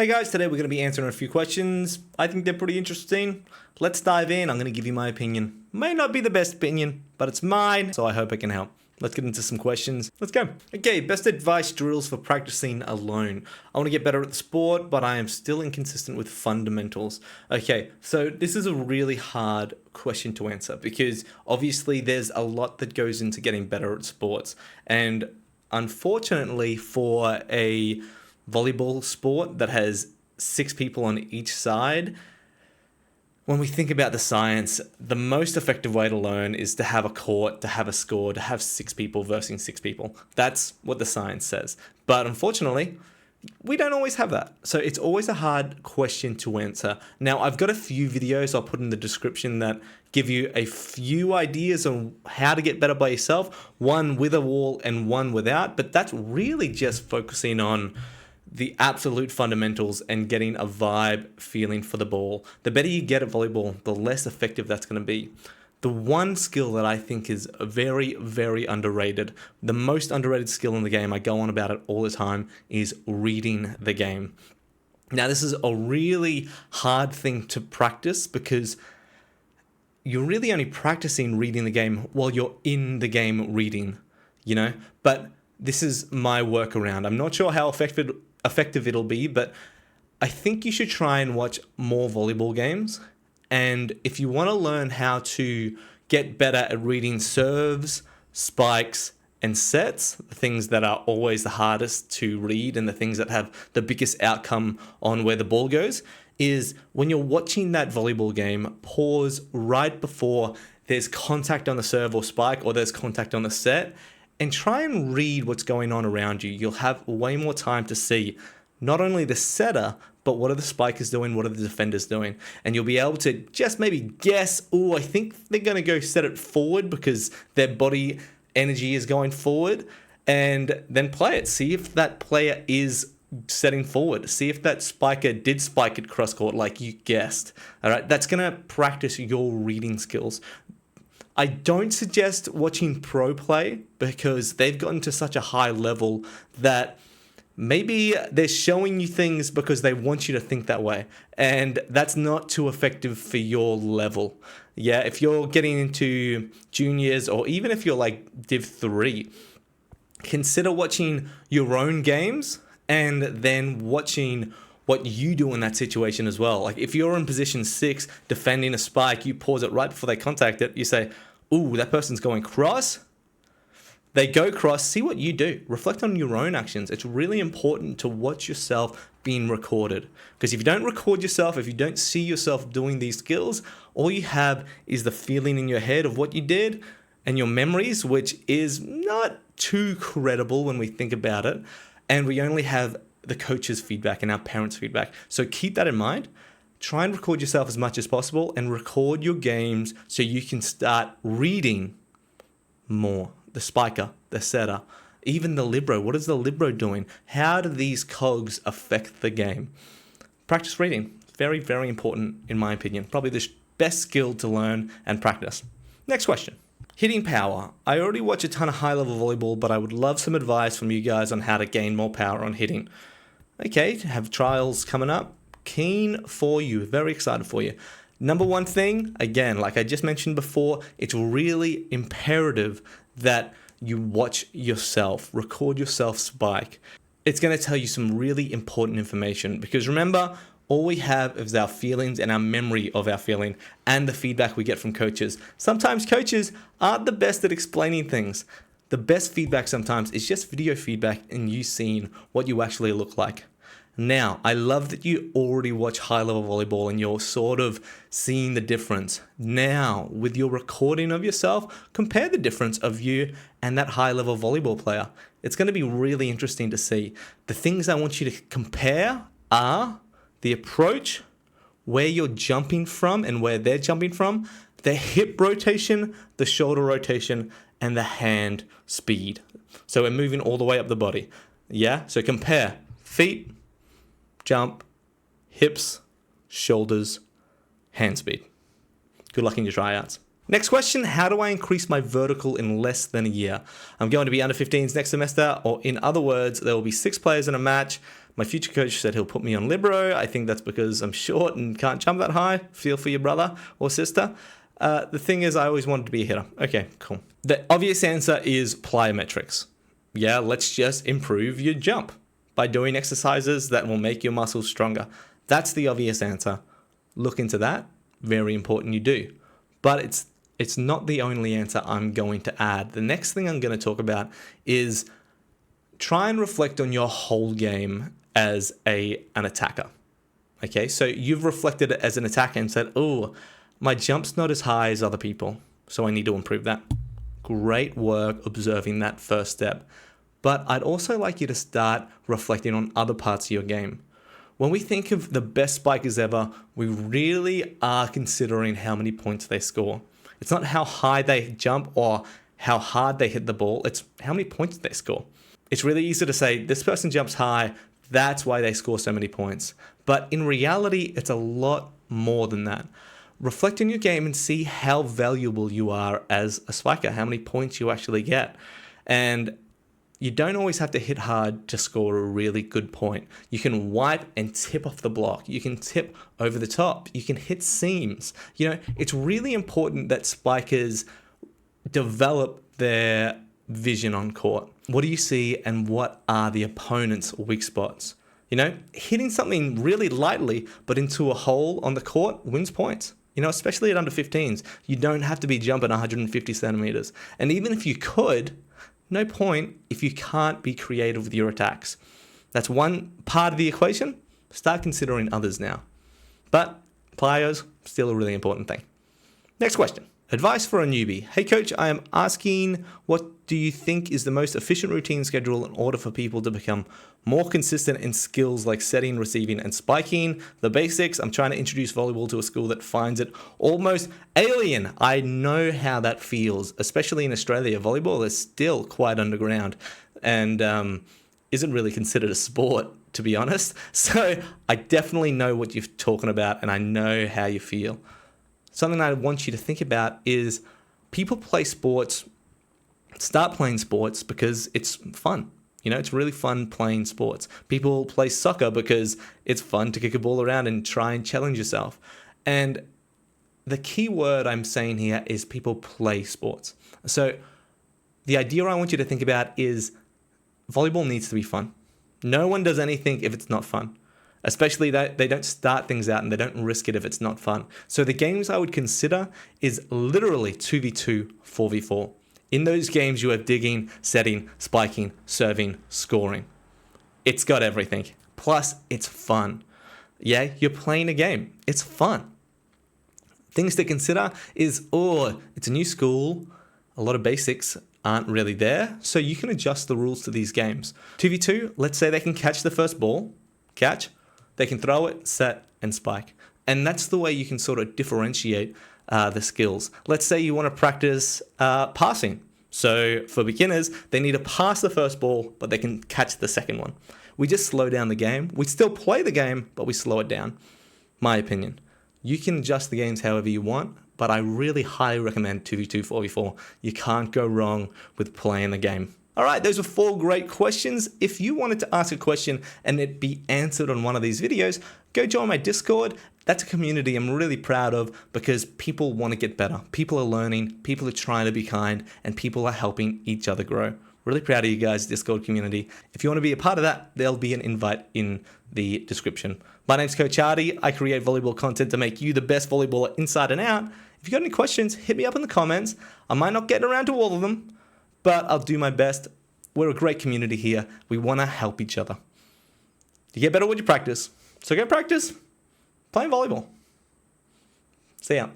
Hey guys, today we're going to be answering a few questions. I think they're pretty interesting. Let's dive in. I'm going to give you my opinion. May not be the best opinion, but it's mine, so I hope I can help. Let's get into some questions. Let's go. Okay, best advice drills for practicing alone. I want to get better at the sport, but I am still inconsistent with fundamentals. Okay, so this is a really hard question to answer because obviously there's a lot that goes into getting better at sports. And unfortunately for a volleyball sport that has 6 people on each side, when we think about the science, the most effective way to learn is to have a court, to have a score, to have 6 people versus 6 people. That's what the science says. But unfortunately, we don't always have that. So it's always a hard question to answer. Now, I've got a few videos I'll put in the description that give you a few ideas on how to get better by yourself, one with a wall and one without, but that's really just focusing on the absolute fundamentals and getting a vibe feeling for the ball. The better you get at volleyball, the less effective that's going to be. The one skill that I think is very, very underrated, the most underrated skill in the game, I go on about it all the time, is reading the game. Now, this is a really hard thing to practice because you're really only practicing reading the game while you're in the game reading, But this is my workaround. I'm not sure how effective it'll be, but I think you should try and watch more volleyball games. And if you want to learn how to get better at reading serves, spikes, and sets, the things that are always the hardest to read and the things that have the biggest outcome on where the ball goes, is when you're watching that volleyball game, pause right before there's contact on the serve or spike or there's contact on the set, and try and read what's going on around you. You'll have way more time to see not only the setter, but what are the spikers doing, what are the defenders doing. And you'll be able to just maybe guess, I think they're going to go set it forward because their body energy is going forward, and then play it. See if that player is setting forward. See if that spiker did spike it cross court like you guessed. All right, that's going to practice your reading skills. I don't suggest watching pro play because they've gotten to such a high level that maybe they're showing you things because they want you to think that way. And that's not too effective for your level. Yeah, if you're getting into juniors or even if you're like Div 3, consider watching your own games and then watching what you do in that situation as well. Like if you're in position 6 defending a spike, you pause it right before they contact it. You say, that person's going cross. They go cross. See what you do. Reflect on your own actions. It's really important to watch yourself being recorded. Because if you don't record yourself, if you don't see yourself doing these skills, all you have is the feeling in your head of what you did and your memories, which is not too credible when we think about it. And we only have the coach's feedback and our parents' feedback. So keep that in mind. Try and record yourself as much as possible and record your games so you can start reading more. The spiker, the setter, even the libero. What is the libero doing? How do these cogs affect the game? Practice reading. Very, very important in my opinion. Probably the best skill to learn and practice. Next question. Hitting power. I already watch a ton of high-level volleyball, but I would love some advice from you guys on how to gain more power on hitting. Okay, have trials coming up. Keen for you. Very excited for you. Number one thing, again, like I just mentioned before, it's really imperative that you watch yourself, record yourself spike. It's going to tell you some really important information because remember, all we have is our feelings and our memory of our feeling and the feedback we get from coaches. Sometimes coaches aren't the best at explaining things. The best feedback sometimes is just video feedback and you seeing what you actually look like. Now, I love that you already watch high-level volleyball and you're sort of seeing the difference. Now, with your recording of yourself, compare the difference of you and that high-level volleyball player. It's going to be really interesting to see. The things I want you to compare are the approach, where you're jumping from and where they're jumping from, the hip rotation, the shoulder rotation, and the hand speed. So we're moving all the way up the body. Yeah? So compare feet, jump, hips, shoulders, hand speed. Good luck in your tryouts. Next question, how do I increase my vertical in less than a year? I'm going to be under 15s next semester, or in other words, there will be 6 players in a match. My future coach said he'll put me on libero. I think that's because I'm short and can't jump that high. Feel for your brother or sister. The thing is, I always wanted to be a hitter. Okay, cool. The obvious answer is plyometrics. Yeah, let's just improve your jump by doing exercises that will make your muscles stronger. That's the obvious answer. Look into that. Very important you do. But it's not the only answer I'm going to add. The next thing I'm going to talk about is try and reflect on your whole game as an attacker. Okay, so you've reflected it as an attacker and said, oh, my jump's not as high as other people, so I need to improve that. Great work observing that first step. But I'd also like you to start reflecting on other parts of your game. When we think of the best spikers ever, we really are considering how many points they score. It's not how high they jump or how hard they hit the ball, it's how many points they score. It's really easy to say, this person jumps high, that's why they score so many points. But in reality, it's a lot more than that. Reflect on your game and see how valuable you are as a spiker, how many points you actually get. And you don't always have to hit hard to score a really good point. You can wipe and tip off the block. You can tip over the top. You can hit seams. It's really important that spikers develop their vision on court. What do you see and what are the opponent's weak spots? Hitting something really lightly but into a hole on the court wins points. Especially at under 15s, you don't have to be jumping 150 centimeters. And even if you could, no point if you can't be creative with your attacks. That's one part of the equation. Start considering others now. But plyos, still a really important thing. Next question. Advice for a newbie. Hey coach, I am asking, what do you think is the most efficient routine schedule in order for people to become more consistent in skills like setting, receiving, and spiking? The basics. I'm trying to introduce volleyball to a school that finds it almost alien. I know how that feels, especially in Australia. Volleyball is still quite underground and isn't really considered a sport, to be honest. So I definitely know what you're talking about and I know how you feel. Something I want you to think about is people play sports, start playing sports because it's fun. It's really fun playing sports. People play soccer because it's fun to kick a ball around and try and challenge yourself. And the key word I'm saying here is people play sports. So the idea I want you to think about is volleyball needs to be fun. No one does anything if it's not fun. Especially that they don't start things out and they don't risk it if it's not fun. So the games I would consider is literally 2v2, 4v4. In those games, you have digging, setting, spiking, serving, scoring. It's got everything. Plus, it's fun. Yeah, you're playing a game. It's fun. Things to consider is, it's a new school. A lot of basics aren't really there. So you can adjust the rules to these games. 2v2, let's say they can catch the first ball. Catch. They can throw it, set, and spike. And that's the way you can sort of differentiate the skills. Let's say you want to practice passing. So for beginners, they need to pass the first ball, but they can catch the second one. We just slow down the game. We still play the game, but we slow it down. My opinion. You can adjust the games however you want, but I really highly recommend 2v2, 4v4. You can't go wrong with playing the game. All right, those are 4 great questions. If you wanted to ask a question and it be answered on one of these videos, go join my Discord. That's a community I'm really proud of because people want to get better. People are learning, people are trying to be kind, and people are helping each other grow. Really proud of you guys, Discord community. If you want to be a part of that, there'll be an invite in the description. My name's Coach Artie. I create volleyball content to make you the best volleyballer inside and out. If you've got any questions, hit me up in the comments. I might not get around to all of them, but I'll do my best. We're a great community here. We want to help each other. You get better when you practice. So go practice playing volleyball. See ya.